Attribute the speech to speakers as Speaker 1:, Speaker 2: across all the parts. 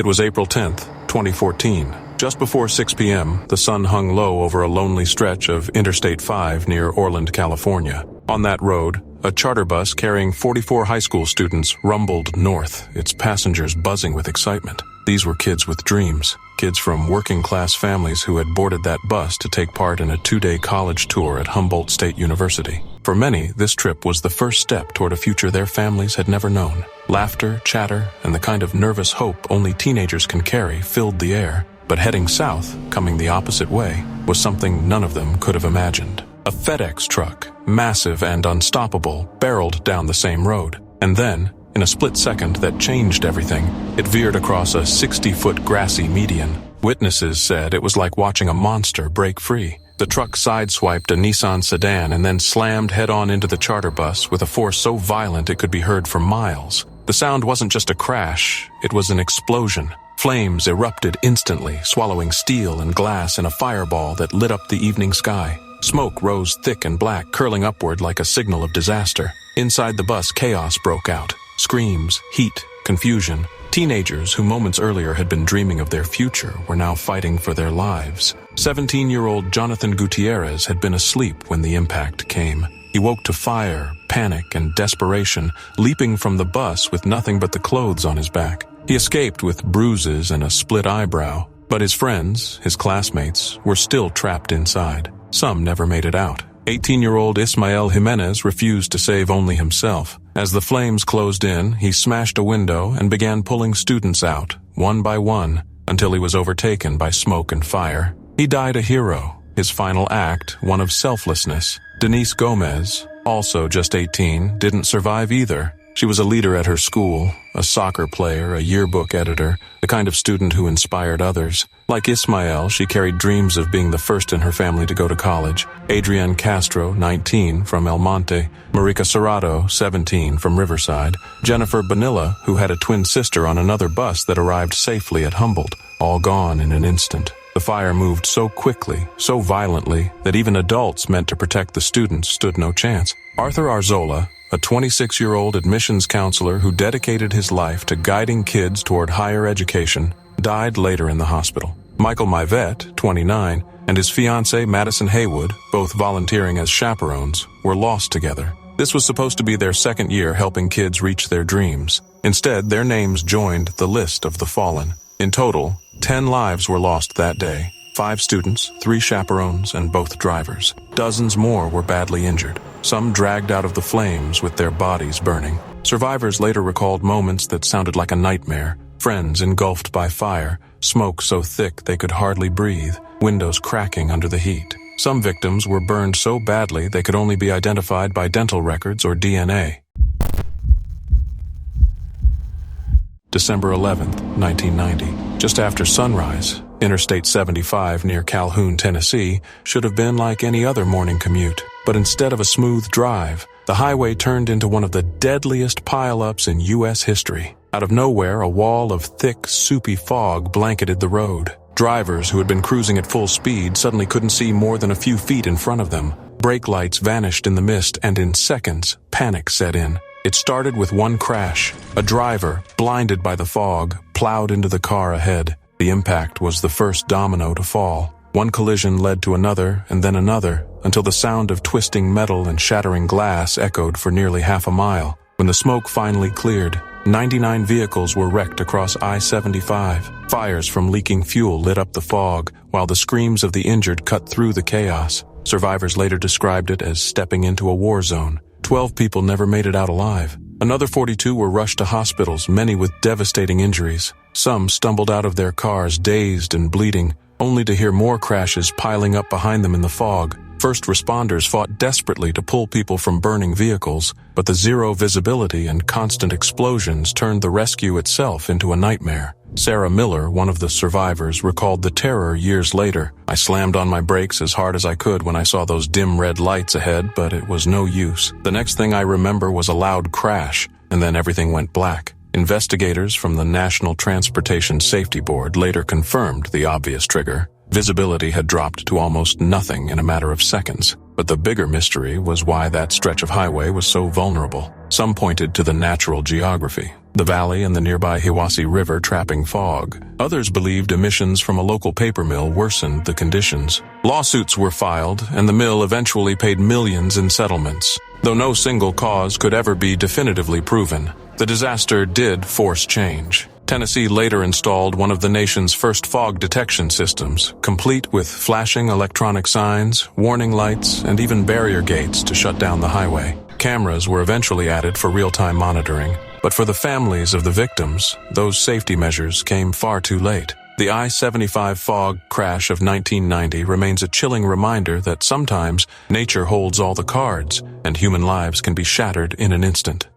Speaker 1: It was April 10th, 2014. Just before 6 p.m., the sun hung low over a lonely stretch of Interstate 5 near Orland, California. On that road, a charter bus carrying 44 high school students rumbled north, its passengers buzzing with excitement. These were kids with dreams, kids from working-class families who had boarded that bus to take part in a 2-day college tour at Humboldt State University. For many, this trip was the first step toward a future their families had never known. Laughter, chatter, and the kind of nervous hope only teenagers can carry filled the air. But heading south, coming the opposite way, was something none of them could have imagined. A FedEx truck, massive and unstoppable, barreled down the same road. And then, in a split second that changed everything, it veered across a 60-foot grassy median. Witnesses said it was like watching a monster break free. The truck sideswiped a Nissan sedan and then slammed head-on into the charter bus with a force so violent it could be heard for miles. The sound wasn't just a crash, it was an explosion. Flames erupted instantly, swallowing steel and glass in a fireball that lit up the evening sky. Smoke rose thick and black, curling upward like a signal of disaster. Inside the bus, chaos broke out. Screams, heat, confusion. Teenagers who moments earlier had been dreaming of their future were now fighting for their lives. 17-year-old Jonathan Gutierrez had been asleep when the impact came. He woke to fire, panic, and desperation, leaping from the bus with nothing but the clothes on his back. He escaped with bruises and a split eyebrow, but his friends, his classmates, were still trapped inside. Some never made it out. 18-year-old Ismael Jimenez refused to save only himself. As the flames closed in, he smashed a window and began pulling students out, one by one, until he was overtaken by smoke and fire. He died a hero, his final act one of selflessness. Denise Gomez, also just 18, didn't survive either. She was a leader at her school, a soccer player, a yearbook editor, the kind of student who inspired others. Like Ismael, she carried dreams of being the first in her family to go to college. Adrienne Castro, 19, from El Monte. Marika Serrato, 17, from Riverside. Jennifer Bonilla, who had a twin sister on another bus that arrived safely at Humboldt. All gone in an instant. The fire moved so quickly, so violently, that even adults meant to protect the students stood no chance. Arthur Arzola, a 26-year-old admissions counselor who dedicated his life to guiding kids toward higher education, died later in the hospital. Michael Mivette, 29, and his fiancée Madison Haywood, both volunteering as chaperones, were lost together. This was supposed to be their second year helping kids reach their dreams. Instead, their names joined the list of the fallen. In total, 10 lives were lost that day. 5 students, 3 chaperones, and both drivers. Dozens more were badly injured, some dragged out of the flames with their bodies burning. Survivors later recalled moments that sounded like a nightmare. Friends engulfed by fire, smoke so thick they could hardly breathe, windows cracking under the heat. Some victims were burned so badly they could only be identified by dental records or DNA. December 11th, 1990. Just after sunrise, Interstate 75 near Calhoun, Tennessee, should have been like any other morning commute. But instead of a smooth drive, the highway turned into one of the deadliest pileups in U.S. history. Out of nowhere, a wall of thick, soupy fog blanketed the road. Drivers who had been cruising at full speed suddenly couldn't see more than a few feet in front of them. Brake lights vanished in the mist, and in seconds, panic set in. It started with one crash. A driver, blinded by the fog, plowed into the car ahead. The impact was the first domino to fall. One collision led to another, and then another, until the sound of twisting metal and shattering glass echoed for nearly half a mile. When the smoke finally cleared, 99 vehicles were wrecked across I-75. Fires from leaking fuel lit up the fog, while the screams of the injured cut through the chaos. Survivors later described it as stepping into a war zone. 12 people never made it out alive. Another 42 were rushed to hospitals, many with devastating injuries. Some stumbled out of their cars dazed and bleeding, only to hear more crashes piling up behind them in the fog. First responders fought desperately to pull people from burning vehicles, but the zero visibility and constant explosions turned the rescue itself into a nightmare. Sarah Miller, one of the survivors, recalled the terror years later. I slammed on my brakes as hard as I could when I saw those dim red lights ahead, but it was no use. The next thing I remember was a loud crash, and then everything went black. Investigators from the National Transportation Safety Board later confirmed the obvious trigger. Visibility had dropped to almost nothing in a matter of seconds. But the bigger mystery was why that stretch of highway was so vulnerable. Some pointed to the natural geography. the valley and the nearby Hiwassee River trapping fog. Others believed emissions from a local paper mill worsened the conditions. Lawsuits were filed, and the mill eventually paid millions in settlements. Though no single cause could ever be definitively proven, the disaster did force change. Tennessee later installed one of the nation's first fog detection systems, complete with flashing electronic signs, warning lights, and even barrier gates to shut down the highway. Cameras were eventually added for real-time monitoring, but for the families of the victims, those safety measures came far too late. The I-75 fog crash of 1990 remains a chilling reminder that sometimes nature holds all the cards, and human lives can be shattered in an instant.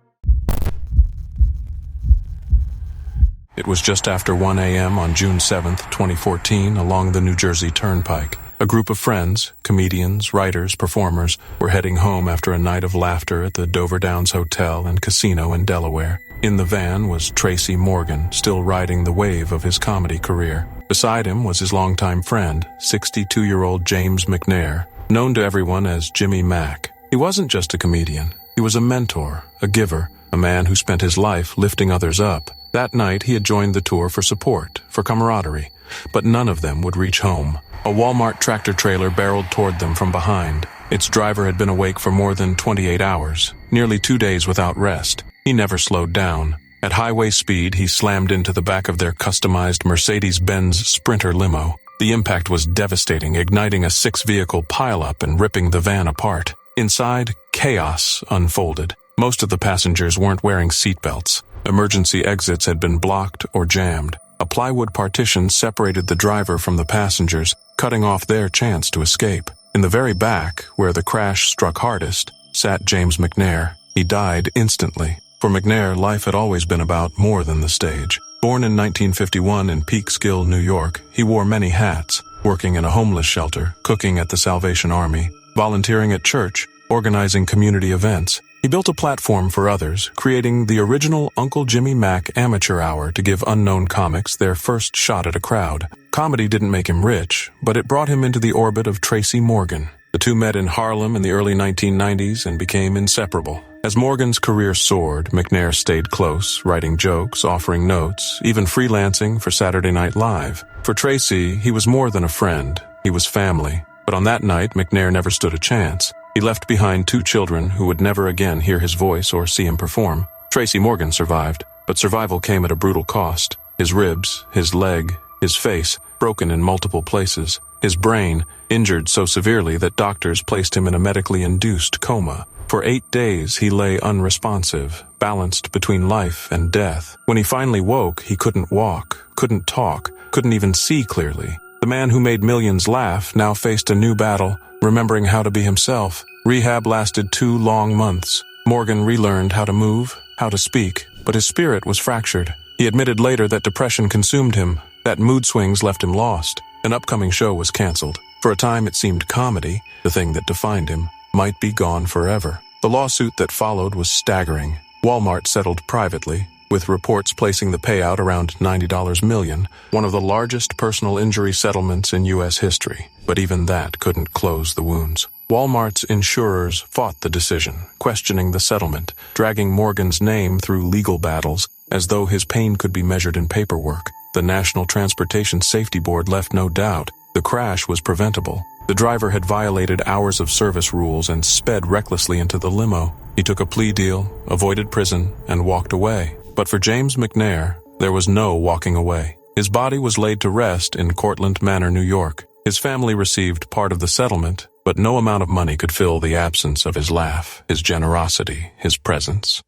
Speaker 1: It was just after 1 a.m. on June 7, 2014, along the New Jersey Turnpike. A group of friends, comedians, writers, performers, were heading home after a night of laughter at the Dover Downs Hotel and Casino in Delaware. In the van was Tracy Morgan, still riding the wave of his comedy career. Beside him was his longtime friend, 62-year-old James McNair, known to everyone as Jimmy Mack. He wasn't just a comedian. He was a mentor, a giver, a man who spent his life lifting others up. That night, he had joined the tour for support, for camaraderie, but none of them would reach home. A Walmart tractor trailer barreled toward them from behind. Its driver had been awake for more than 28 hours, nearly 2 days without rest. He never slowed down. At highway speed, he slammed into the back of their customized Mercedes-Benz Sprinter limo. The impact was devastating, igniting a 6-vehicle pileup and ripping the van apart. Inside, chaos unfolded. Most of the passengers weren't wearing seatbelts. Emergency exits had been blocked or jammed. A plywood partition separated the driver from the passengers, cutting off their chance to escape. In the very back, where the crash struck hardest, sat James McNair. He died instantly. For McNair, life had always been about more than the stage. Born in 1951 in Peekskill, New York, he wore many hats, working in a homeless shelter, cooking at the Salvation Army, volunteering at church, organizing community events. He built a platform for others, creating the original Uncle Jimmy Mack Amateur Hour to give unknown comics their first shot at a crowd. Comedy didn't make him rich, but it brought him into the orbit of Tracy Morgan. The two met in Harlem in the early 1990s and became inseparable. As Morgan's career soared, McNair stayed close, writing jokes, offering notes, even freelancing for Saturday Night Live. For Tracy, he was more than a friend. He was family. But on that night, McNair never stood a chance. He left behind 2 children who would never again hear his voice or see him perform. Tracy Morgan survived, but survival came at a brutal cost. His ribs, his leg, his face, broken in multiple places. His brain, injured so severely that doctors placed him in a medically induced coma. For 8 days, he lay unresponsive, balanced between life and death. When he finally woke, he couldn't walk, couldn't talk, couldn't even see clearly. The man who made millions laugh now faced a new battle, remembering how to be himself. Rehab lasted 2 long months. Morgan relearned how to move, how to speak, but his spirit was fractured. He admitted later that depression consumed him, that mood swings left him lost. An upcoming show was canceled. For a time it seemed comedy, the thing that defined him, might be gone forever. The lawsuit that followed was staggering. Walmart settled privately, with reports placing the payout around $90 million, one of the largest personal injury settlements in U.S. history. But even that couldn't close the wounds. Walmart's insurers fought the decision, questioning the settlement, dragging Morgan's name through legal battles, as though his pain could be measured in paperwork. The National Transportation Safety Board left no doubt. The crash was preventable. The driver had violated hours of service rules and sped recklessly into the limo. He took a plea deal, avoided prison, and walked away. But for James McNair, there was no walking away. His body was laid to rest in Cortlandt Manor, New York. His family received part of the settlement, but no amount of money could fill the absence of his laugh, his generosity, his presence.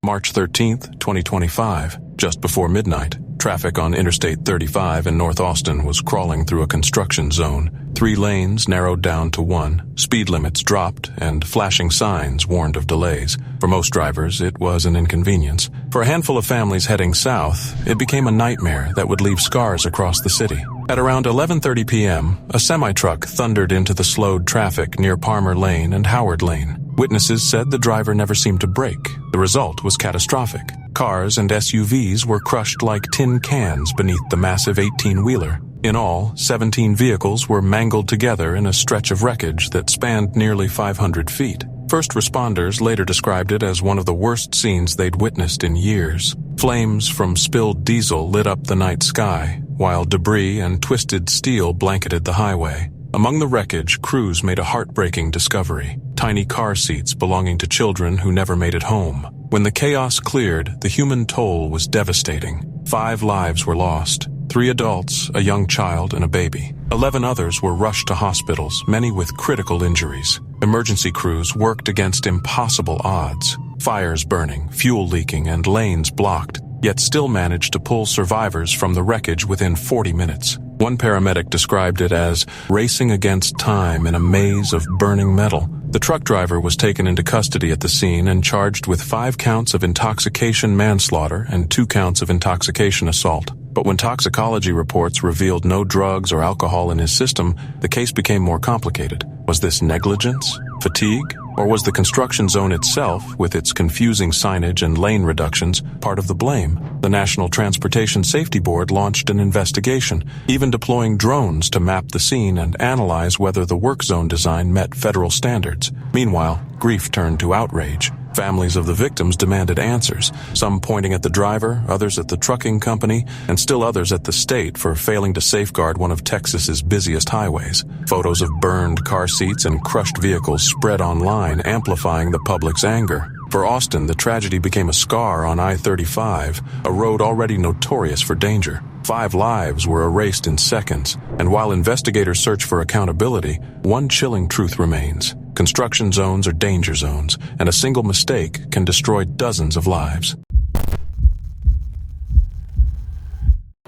Speaker 1: March 13th, 2025, just before midnight, traffic on Interstate 35 in North Austin was crawling through a construction zone. 3 lanes narrowed down to 1, speed limits dropped, and flashing signs warned of delays. For most drivers, it was an inconvenience. For a handful of families heading south, it became a nightmare that would leave scars across the city. At around 11:30 p.m., a semi-truck thundered into the slowed traffic near Palmer Lane and Howard Lane. Witnesses said the driver never seemed to brake. The result was catastrophic. Cars and SUVs were crushed like tin cans beneath the massive 18-wheeler. In all, 17 vehicles were mangled together in a stretch of wreckage that spanned nearly 500 feet. First responders later described it as one of the worst scenes they'd witnessed in years. Flames from spilled diesel lit up the night sky, while debris and twisted steel blanketed the highway. Among the wreckage, crews made a heartbreaking discovery: tiny car seats belonging to children who never made it home. When the chaos cleared, the human toll was devastating. 5 lives were lost: 3 adults, a young child, and a baby. 11 others were rushed to hospitals, many with critical injuries. Emergency crews worked against impossible odds: fires burning, fuel leaking, and lanes blocked, yet still managed to pull survivors from the wreckage within 40 minutes. One paramedic described it as racing against time in a maze of burning metal. The truck driver was taken into custody at the scene and charged with 5 counts of intoxication manslaughter and 2 counts of intoxication assault. But when toxicology reports revealed no drugs or alcohol in his system, the case became more complicated. Was this negligence, fatigue, or was the construction zone itself, with its confusing signage and lane reductions, part of the blame? The National Transportation Safety Board launched an investigation, even deploying drones to map the scene and analyze whether the work zone design met federal standards. Meanwhile, grief turned to outrage. Families of the victims demanded answers, some pointing at the driver, others at the trucking company, and still others at the state for failing to safeguard one of Texas's busiest highways. Photos of burned car seats and crushed vehicles spread online, amplifying the public's anger. For Austin, the tragedy became a scar on I-35, a road already notorious for danger. 5 lives were erased in seconds, and while investigators search for accountability, one chilling truth remains: construction zones are danger zones, and a single mistake can destroy dozens of lives.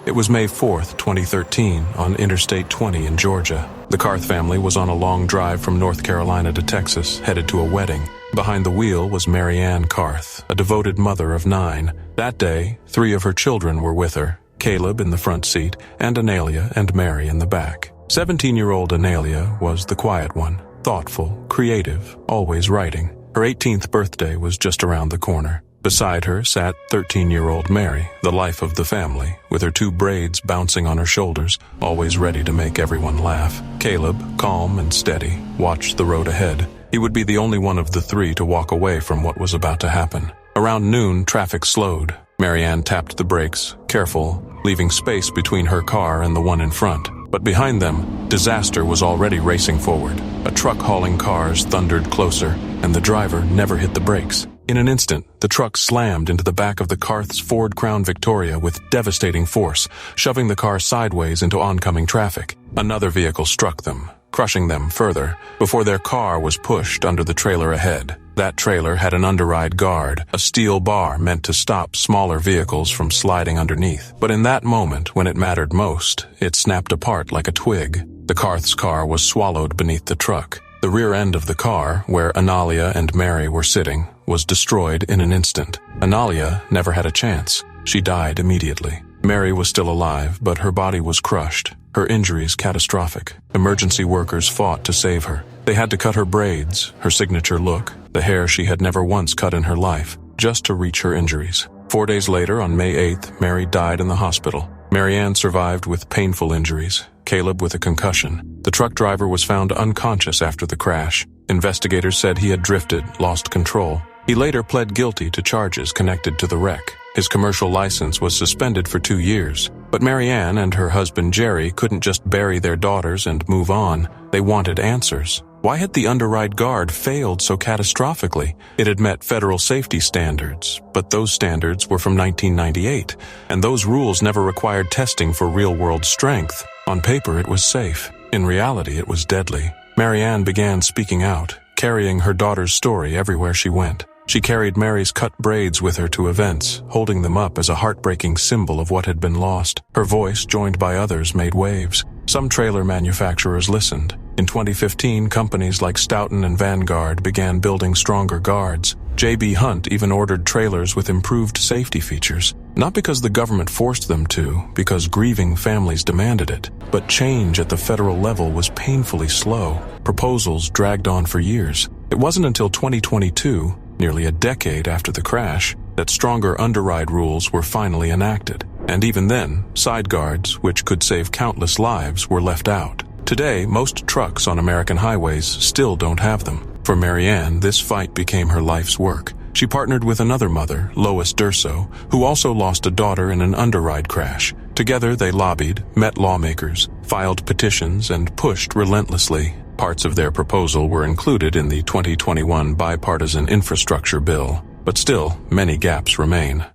Speaker 1: It was May 4th, 2013, on Interstate 20 in Georgia. The Carth family was on a long drive from North Carolina to Texas, headed to a wedding. Behind the wheel was Mary Ann Carth, a devoted mother of 9. That day, 3 of her children were with her: Caleb in the front seat, and Analia and Mary in the back. 17-year-old Analia was the quiet one, thoughtful, creative, always writing. Her 18th birthday was just around the corner. Beside her sat 13-year-old Mary, the life of the family, with her 2 braids bouncing on her shoulders, always ready to make everyone laugh. Caleb, calm and steady, watched the road ahead. He would be the only one of the 3 to walk away from what was about to happen. Around noon, traffic slowed. Mary Ann tapped the brakes, careful, leaving space between her car and the one in front. But behind them, disaster was already racing forward. A truck hauling cars thundered closer, and the driver never hit the brakes. In an instant, the truck slammed into the back of the Carth's Ford Crown Victoria with devastating force, shoving the car sideways into oncoming traffic. Another vehicle struck them, crushing them further, before their car was pushed under the trailer ahead. That trailer had an underride guard, a steel bar meant to stop smaller vehicles from sliding underneath. But in that moment, when it mattered most, it snapped apart like a twig. The Carth's car was swallowed beneath the truck. The rear end of the car, where Analia and Mary were sitting, was destroyed in an instant. Analia never had a chance. She died immediately. Mary was still alive, but her body was crushed, her injuries catastrophic. Emergency workers fought to save her. They had to cut her braids, her signature look, the hair she had never once cut in her life, just to reach her injuries. 4 days later, on May 8th, Mary died in the hospital. Mary Ann survived with painful injuries, Caleb with a concussion. The truck driver was found unconscious after the crash. Investigators said he had drifted, lost control. He later pled guilty to charges connected to the wreck. His commercial license was suspended for 2 years. But Mary Ann and her husband Jerry couldn't just bury their daughters and move on. They wanted answers. Why had the underride guard failed so catastrophically? It had met federal safety standards, but those standards were from 1998, and those rules never required testing for real-world strength. On paper, it was safe. In reality, it was deadly. Mary Ann began speaking out, carrying her daughter's story everywhere she went. She carried Mary's cut braids with her to events, holding them up as a heartbreaking symbol of what had been lost. Her voice, joined by others, made waves. Some trailer manufacturers listened. In 2015, companies like Stoughton and Vanguard began building stronger guards. J.B. Hunt even ordered trailers with improved safety features. Not because the government forced them to, because grieving families demanded it. But change at the federal level was painfully slow. Proposals dragged on for years. It wasn't until 2022, nearly a decade after the crash, that stronger underride rules were finally enacted. And even then, side guards, which could save countless lives, were left out. Today, most trucks on American highways still don't have them. For Marianne, this fight became her life's work. She partnered with another mother, Lois Durso, who also lost a daughter in an underride crash. Together they lobbied, met lawmakers, filed petitions, and pushed relentlessly. Parts of their proposal were included in the 2021 bipartisan infrastructure bill, but still, many gaps remain.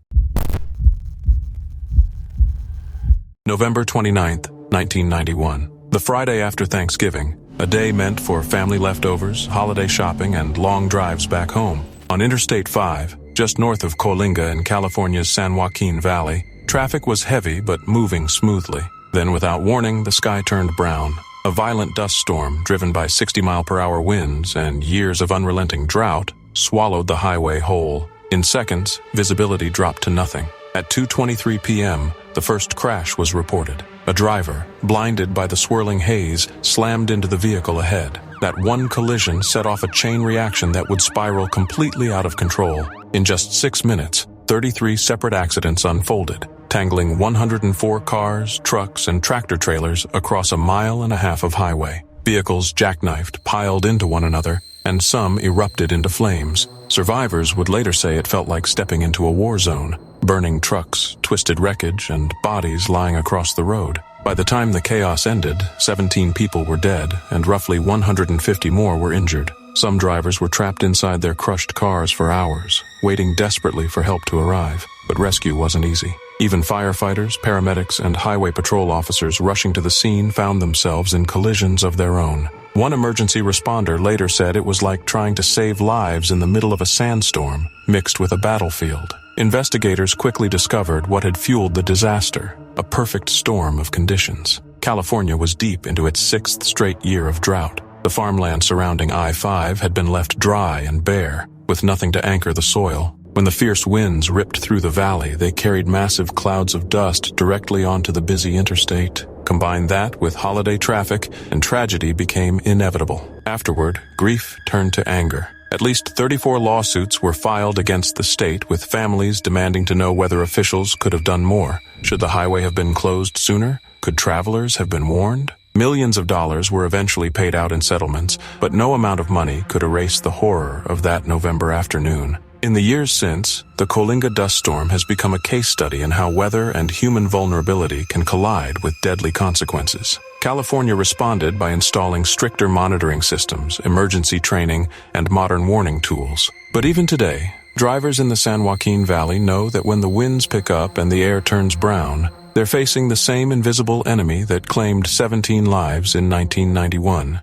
Speaker 1: November 29, 1991. The Friday after Thanksgiving, a day meant for family leftovers, holiday shopping, and long drives back home. On Interstate 5, just north of Coalinga in California's San Joaquin Valley, traffic was heavy but moving smoothly. Then, without warning, the sky turned brown. A violent dust storm, driven by 60-mile-per-hour winds and years of unrelenting drought, swallowed the highway whole. In seconds, visibility dropped to nothing. At 2:23 p.m., the first crash was reported. A driver, blinded by the swirling haze, slammed into the vehicle ahead. That one collision set off a chain reaction that would spiral completely out of control. In just 6 minutes, 33 separate accidents unfolded, tangling 104 cars, trucks, and tractor-trailers across a mile and a half of highway. Vehicles jackknifed, piled into one another, and some erupted into flames. Survivors would later say it felt like stepping into a war zone. Burning trucks, twisted wreckage, and bodies lying across the road. By the time the chaos ended, 17 people were dead, and roughly 150 more were injured. Some drivers were trapped inside their crushed cars for hours, waiting desperately for help to arrive. But rescue wasn't easy. Even firefighters, paramedics, and highway patrol officers rushing to the scene found themselves in collisions of their own. One emergency responder later said it was like trying to save lives in the middle of a sandstorm, mixed with a battlefield. Investigators quickly discovered what had fueled the disaster, a perfect storm of conditions. California was deep into its 6th straight year of drought. The farmland surrounding I-5 had been left dry and bare, with nothing to anchor the soil. When the fierce winds ripped through the valley, they carried massive clouds of dust directly onto the busy interstate. Combine that with holiday traffic, and tragedy became inevitable. Afterward, grief turned to anger. At least 34 lawsuits were filed against the state, with families demanding to know whether officials could have done more. Should the highway have been closed sooner? Could travelers have been warned? Millions of dollars were eventually paid out in settlements, but no amount of money could erase the horror of that November afternoon. In the years since, the Coalinga dust storm has become a case study in how weather and human vulnerability can collide with deadly consequences. California responded by installing stricter monitoring systems, emergency training, and modern warning tools. But even today, drivers in the San Joaquin Valley know that when the winds pick up and the air turns brown, they're facing the same invisible enemy that claimed 17 lives in 1991.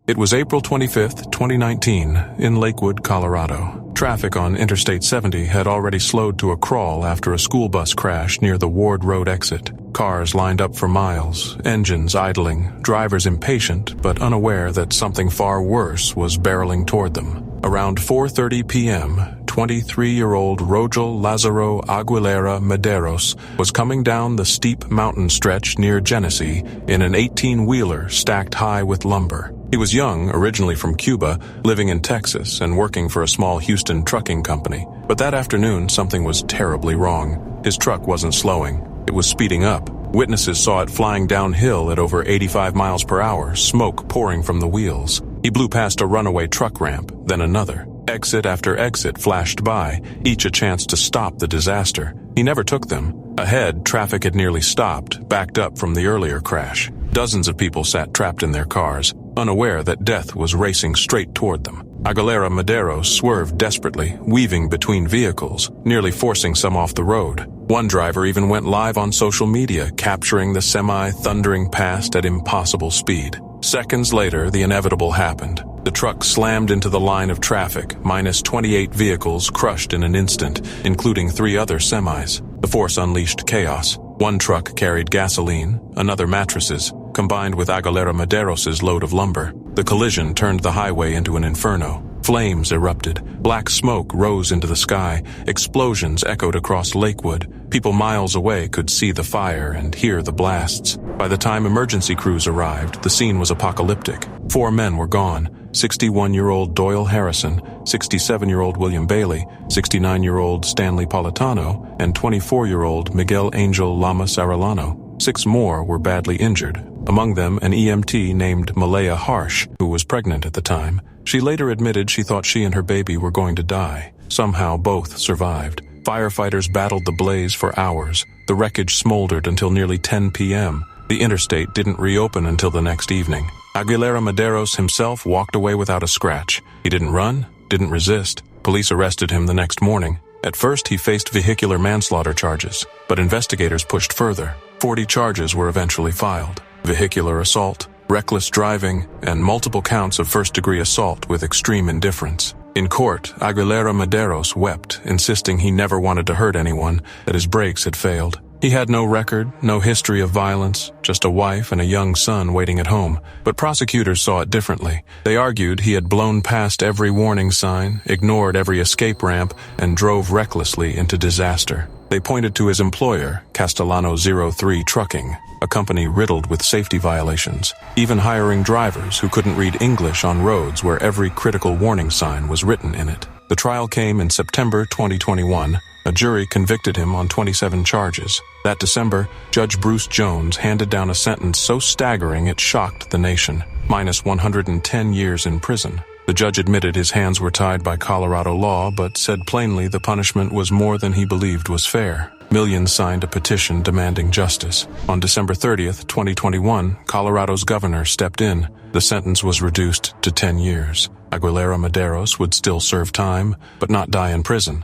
Speaker 1: It was April 25, 2019, in Lakewood, Colorado. Traffic on Interstate 70 had already slowed to a crawl after a school bus crash near the Ward Road exit. Cars lined up for miles, engines idling, drivers impatient but unaware that something far worse was barreling toward them. Around 4:30 p.m., 23-year-old Rogel Lazaro Aguilera Mederos was coming down the steep mountain stretch near Genesee in an 18-wheeler stacked high with lumber. He was young, originally from Cuba, living in Texas and working for a small Houston trucking company. But that afternoon, something was terribly wrong. His truck wasn't slowing. It was speeding up. Witnesses saw it flying downhill at over 85 miles per hour, smoke pouring from the wheels. He blew past a runaway truck ramp, then another. Exit after exit flashed by, each a chance to stop the disaster. He never took them. Ahead, traffic had nearly stopped, backed up from the earlier crash. Dozens of people sat trapped in their cars, unaware that death was racing straight toward them. Aguilera Mederos swerved desperately, weaving between vehicles, nearly forcing some off the road. One driver even went live on social media, capturing the semi thundering past at impossible speed. Seconds later, the inevitable happened. The truck slammed into the line of traffic, minus 28 vehicles crushed in an instant, including 3 other semis. The force unleashed chaos. One truck carried gasoline, another mattresses, combined with Aguilera Mederos' load of lumber. The collision turned the highway into an inferno. Flames erupted. Black smoke rose into the sky. Explosions echoed across Lakewood. People miles away could see the fire and hear the blasts. By the time emergency crews arrived, the scene was apocalyptic. 4 men were gone. 61-year-old Doyle Harrison, 67-year-old William Bailey, 69-year-old Stanley Politano, and 24-year-old Miguel Angel Lamas Arellano. 6 more were badly injured, among them an EMT named Malaya Harsh, who was pregnant at the time. She later admitted she thought she and her baby were going to die. Somehow both survived. Firefighters battled the blaze for hours. The wreckage smoldered until nearly 10 p.m. The interstate didn't reopen until the next evening. Aguilera Maderos himself walked away without a scratch. He didn't run, didn't resist. Police arrested him the next morning. At first, he faced vehicular manslaughter charges, but investigators pushed further. 40 charges were eventually filed: vehicular assault, reckless driving, and multiple counts of first-degree assault with extreme indifference. In court, Aguilera Maderos wept, insisting he never wanted to hurt anyone, that his brakes had failed. He had no record, no history of violence, just a wife and a young son waiting at home. But prosecutors saw it differently. They argued he had blown past every warning sign, ignored every escape ramp, and drove recklessly into disaster. They pointed to his employer, Castellano 03 Trucking, a company riddled with safety violations, even hiring drivers who couldn't read English on roads where every critical warning sign was written in it. The trial came in September 2021. A jury convicted him on 27 charges. That December, Judge Bruce Jones handed down a sentence so staggering it shocked the nation: minus 110 years in prison. The judge admitted his hands were tied by Colorado law, but said plainly the punishment was more than he believed was fair. Millions signed a petition demanding justice. On December 30th, 2021, Colorado's governor stepped in. The sentence was reduced to 10 years. Aguilera Maderos would still serve time, but not die in prison.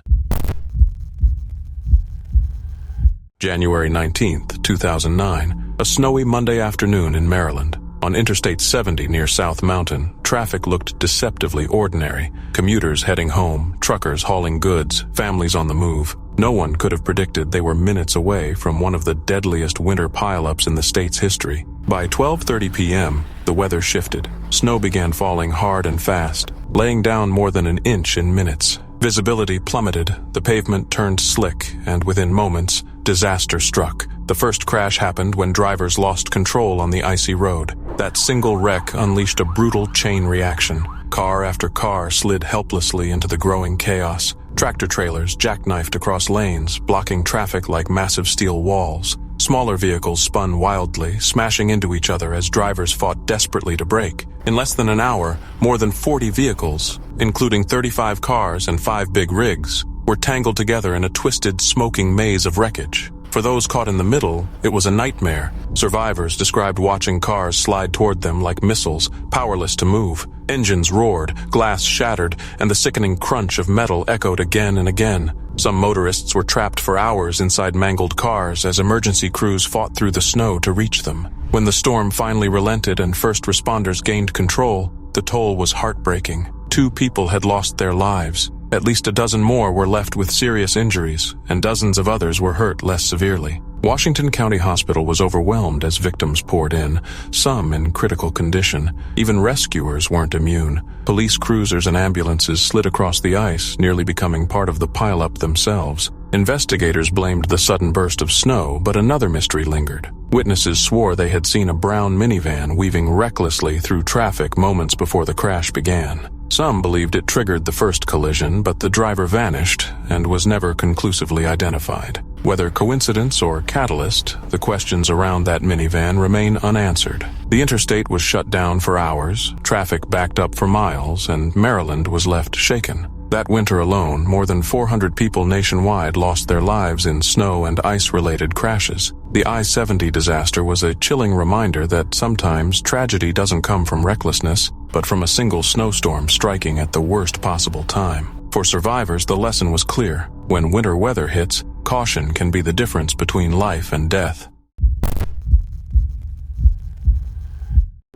Speaker 1: January 19th, 2009, a snowy Monday afternoon in Maryland. On Interstate 70 near South Mountain, traffic looked deceptively ordinary. Commuters heading home, truckers hauling goods, families on the move. No one could have predicted they were minutes away from one of the deadliest winter pileups in the state's history. By 12:30 p.m., the weather shifted. Snow began falling hard and fast, laying down more than an inch in minutes. Visibility plummeted, the pavement turned slick, and within moments, disaster struck. The first crash happened when drivers lost control on the icy road. That single wreck unleashed a brutal chain reaction. Car after car slid helplessly into the growing chaos. Tractor trailers jackknifed across lanes, blocking traffic like massive steel walls. Smaller vehicles spun wildly, smashing into each other as drivers fought desperately to brake. In less than an hour, more than 40 vehicles, including 35 cars and 5 big rigs, were tangled together in a twisted, smoking maze of wreckage. For those caught in the middle, it was a nightmare. Survivors described watching cars slide toward them like missiles, powerless to move. Engines roared, glass shattered, and the sickening crunch of metal echoed again and again. Some motorists were trapped for hours inside mangled cars as emergency crews fought through the snow to reach them. When the storm finally relented and first responders gained control, the toll was heartbreaking. 2 people had lost their lives. At least a dozen more were left with serious injuries, and dozens of others were hurt less severely. Washington County Hospital was overwhelmed as victims poured in, some in critical condition. Even rescuers weren't immune. Police cruisers and ambulances slid across the ice, nearly becoming part of the pileup themselves. Investigators blamed the sudden burst of snow, but another mystery lingered. Witnesses swore they had seen a brown minivan weaving recklessly through traffic moments before the crash began. Some believed it triggered the first collision, but the driver vanished and was never conclusively identified. Whether coincidence or catalyst, the questions around that minivan remain unanswered. The interstate was shut down for hours, traffic backed up for miles, and Maryland was left shaken. That winter alone, more than 400 people nationwide lost their lives in snow and ice-related crashes. The I-70 disaster was a chilling reminder that sometimes tragedy doesn't come from recklessness, but from a single snowstorm striking at the worst possible time. For survivors, the lesson was clear. When winter weather hits, caution can be the difference between life and death.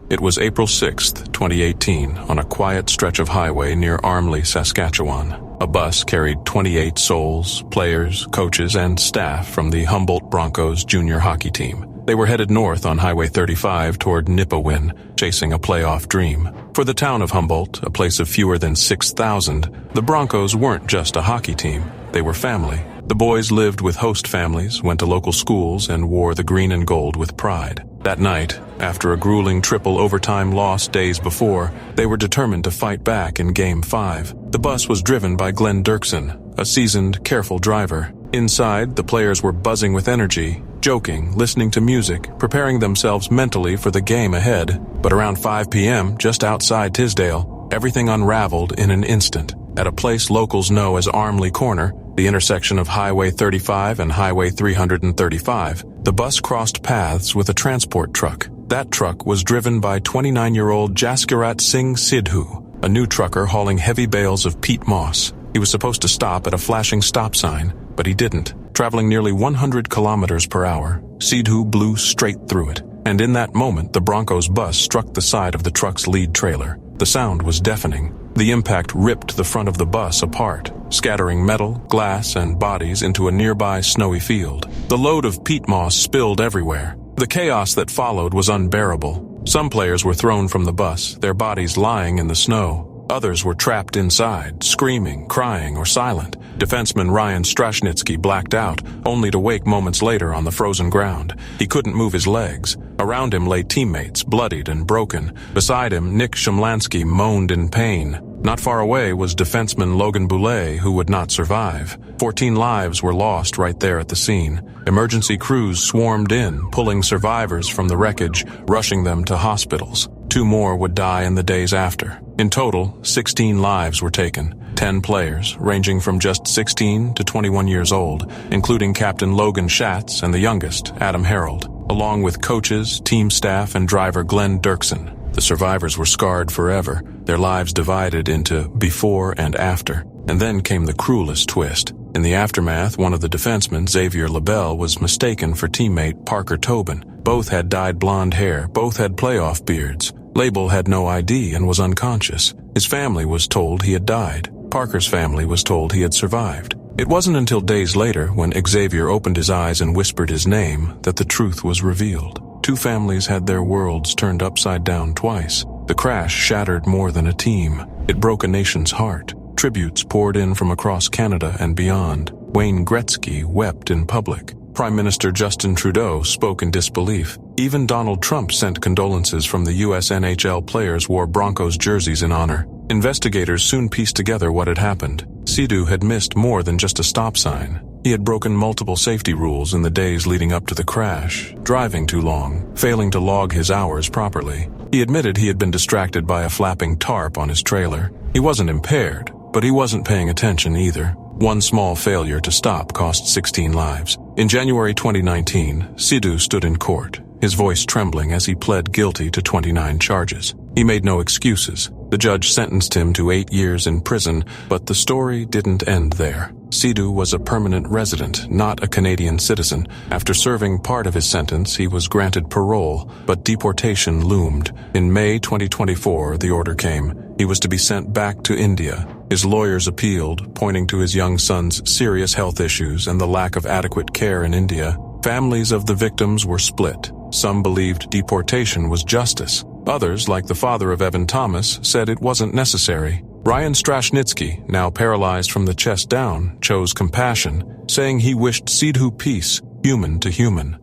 Speaker 1: It was April 6, 2018, on a quiet stretch of highway near Armley, Saskatchewan. A bus carried 28 souls, players, coaches, and staff from the Humboldt Broncos junior hockey team. They were headed north on Highway 35 toward Nipawin, chasing a playoff dream. For the town of Humboldt, a place of fewer than 6,000, the Broncos weren't just a hockey team. They were family. The boys lived with host families, went to local schools, and wore the green and gold with pride. That night, after a grueling triple overtime loss days before, they were determined to fight back in Game 5. The bus was driven by Glenn Dirksen, a seasoned, careful driver. Inside, the players were buzzing with energy, joking, listening to music, preparing themselves mentally for the game ahead. But around 5 p.m., just outside Tisdale, everything unraveled in an instant. At a place locals know as Armley Corner, the intersection of Highway 35 and Highway 335, the bus crossed paths with a transport truck. That truck was driven by 29-year-old Jaskirat Singh Sidhu, a new trucker hauling heavy bales of peat moss. He was supposed to stop at a flashing stop sign, but he didn't. Traveling nearly 100 kilometers per hour, Sidhu blew straight through it. And in that moment, the Broncos bus struck the side of the truck's lead trailer. The sound was deafening. The impact ripped the front of the bus apart, scattering metal, glass, and bodies into a nearby snowy field. The load of peat moss spilled everywhere. The chaos that followed was unbearable. Some players were thrown from the bus, their bodies lying in the snow. Others were trapped inside, screaming, crying, or silent. Defenseman Ryan Strashnitsky blacked out, only to wake moments later on the frozen ground. He couldn't move his legs. Around him lay teammates, bloodied and broken. Beside him, Nick Shumlansky moaned in pain. Not far away was defenseman Logan Boulet, who would not survive. 14 lives were lost right there at the scene. Emergency crews swarmed in, pulling survivors from the wreckage, rushing them to hospitals. 2 more would die in the days after. In total, 16 lives were taken. 10 players, ranging from just 16 to 21 years old, including Captain Logan Schatz and the youngest, Adam Harold, along with coaches, team staff, and driver Glenn Dirksen. The survivors were scarred forever, their lives divided into before and after. And then came the cruelest twist. In the aftermath, one of the defensemen, Xavier Labelle, was mistaken for teammate Parker Tobin. Both had dyed blonde hair, both had playoff beards. Label had no ID and was unconscious. His family was told he had died. Parker's family was told he had survived. It wasn't until days later, when Xavier opened his eyes and whispered his name, that the truth was revealed. 2 families had their worlds turned upside down twice. The crash shattered more than a team. It broke a nation's heart. Tributes poured in from across Canada and beyond. Wayne Gretzky wept in public. Prime Minister Justin Trudeau spoke in disbelief. Even Donald Trump sent condolences from the U.S. NHL players wore Broncos jerseys in honor. Investigators soon pieced together what had happened. Sidhu had missed more than just a stop sign. He had broken multiple safety rules in the days leading up to the crash, driving too long, failing to log his hours properly. He admitted he had been distracted by a flapping tarp on his trailer. He wasn't impaired, but he wasn't paying attention either. One small failure to stop cost 16 lives. In January 2019, Sidhu stood in court, his voice trembling as he pled guilty to 29 charges. He made no excuses. The judge sentenced him to 8 years in prison, but the story didn't end there. Sidhu was a permanent resident, not a Canadian citizen. After serving part of his sentence, he was granted parole, but deportation loomed. In May 2024, the order came. He was to be sent back to India. His lawyers appealed, pointing to his young son's serious health issues and the lack of adequate care in India. Families of the victims were split. Some believed deportation was justice. Others, like the father of Evan Thomas, said it wasn't necessary. Ryan Strashnitsky, now paralyzed from the chest down, chose compassion, saying he wished Sidhu peace, human to human.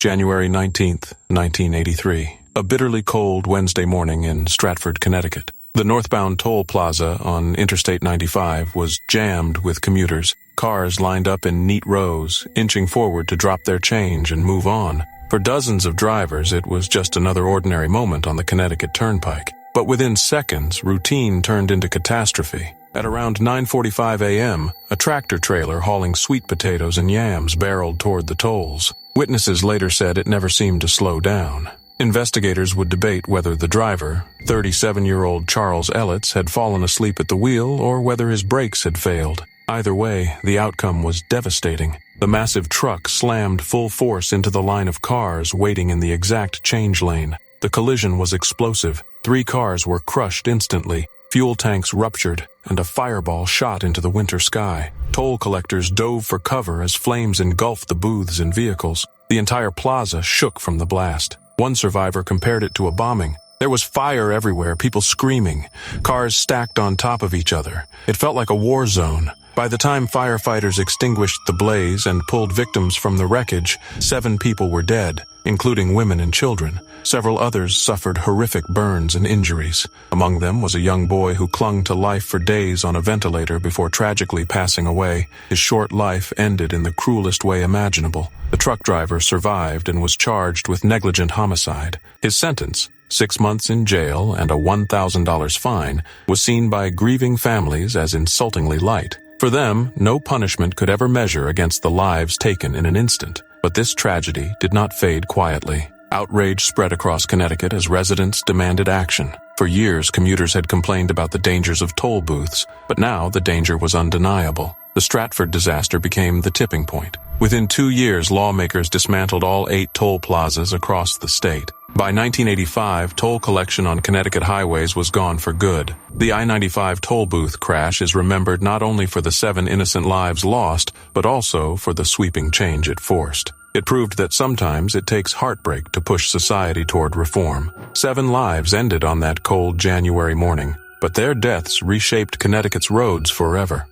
Speaker 1: January 19th, 1983. A bitterly cold Wednesday morning in Stratford, Connecticut. The northbound toll plaza on Interstate 95 was jammed with commuters. Cars lined up in neat rows, inching forward to drop their change and move on. For dozens of drivers, it was just another ordinary moment on the Connecticut Turnpike. But within seconds, routine turned into catastrophe. At around 9:45 a.m., a tractor trailer hauling sweet potatoes and yams barreled toward the tolls. Witnesses later said it never seemed to slow down. Investigators would debate whether the driver, 37-year-old Charles Ellitz, had fallen asleep at the wheel or whether his brakes had failed. Either way, the outcome was devastating. The massive truck slammed full force into the line of cars waiting in the exact change lane. The collision was explosive. 3 cars were crushed instantly. Fuel tanks ruptured, and a fireball shot into the winter sky. Toll collectors dove for cover as flames engulfed the booths and vehicles. The entire plaza shook from the blast. One survivor compared it to a bombing. There was fire everywhere, people screaming, cars stacked on top of each other. It felt like a war zone. By the time firefighters extinguished the blaze and pulled victims from the wreckage, 7 people were dead, including women and children. Several others suffered horrific burns and injuries. Among them was a young boy who clung to life for days on a ventilator before tragically passing away. His short life ended in the cruelest way imaginable. The truck driver survived and was charged with negligent homicide. His sentence, 6 months in jail and a $1,000 fine, was seen by grieving families as insultingly light. For them, no punishment could ever measure against the lives taken in an instant. But this tragedy did not fade quietly. Outrage spread across Connecticut as residents demanded action. For years, commuters had complained about the dangers of toll booths, but now the danger was undeniable. The Stratford disaster became the tipping point. Within 2 years, lawmakers dismantled all 8 toll plazas across the state. By 1985, toll collection on Connecticut highways was gone for good. The I-95 toll booth crash is remembered not only for the 7 innocent lives lost, but also for the sweeping change it forced. It proved that sometimes it takes heartbreak to push society toward reform. 7 lives ended on that cold January morning, but their deaths reshaped Connecticut's roads forever.